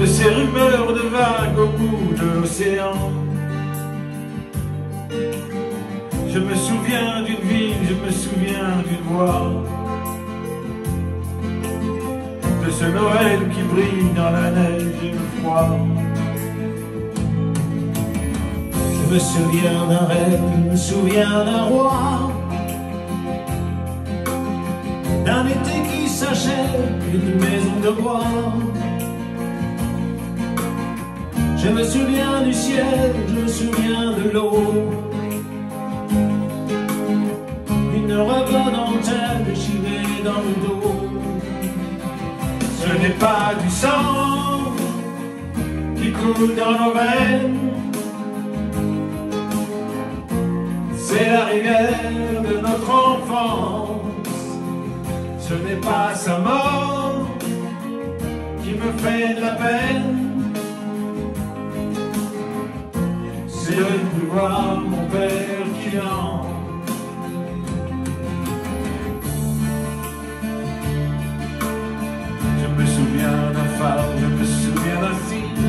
de ces rumeurs de vagues au bout de l'océan. Je me souviens d'une ville, je me souviens d'une voix, de ce Noël qui brille dans la neige et le froid. Je me souviens d'un rêve, je me souviens d'un roi, d'un été qui s'achève et d'une maison de bois. Je me souviens du ciel, je me souviens de l'eau, une robe dentelle déchirée dans le dos. Ce n'est pas du sang qui coule dans nos veines, c'est la rivière de notre enfance. Ce n'est pas sa mort qui me fait de la peine, c'est de ne plus voir mon père qui entre. Je me souviens d'un phare, je me souviens d'un signe,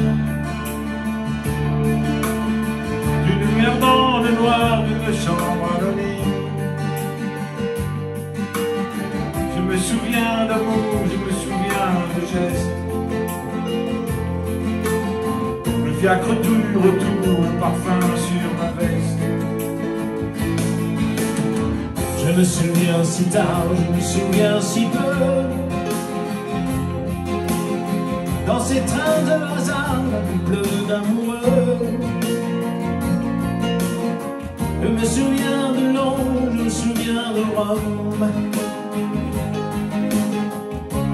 d'une lumière dans le noir d'une chambre anonyme. Je me souviens d'amour, je me souviens de gestes, le fiacre du retour, le parfum sur ma veste. Je me souviens si tard, je me souviens si peu, dans ces trains de hasard, la boucle d'amoureux. Je me souviens de Londres, je me souviens de Rome,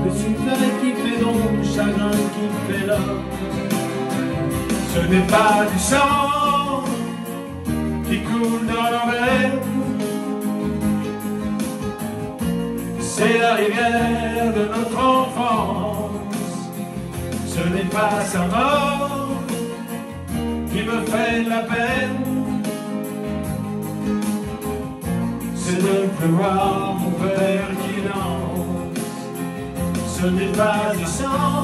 le succès qui fait l'ombre, le chagrin qui fait l'homme. Ce n'est pas du sang qui coule dans nos veines, c'est la rivière de notre enfance. Ce n'est pas sa mort qui me fait de la peine, c'est de ne plus voir mon père qui danse. Ce n'est pas du sang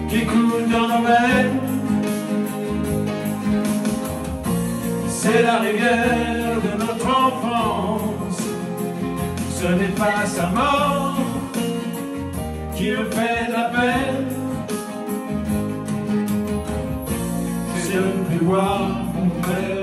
qui coule dans nos veines, c'est la rivière de notre enfance. Ce n'est pas sa mort qui me fait de la peine, c'est de ne plus voir mon père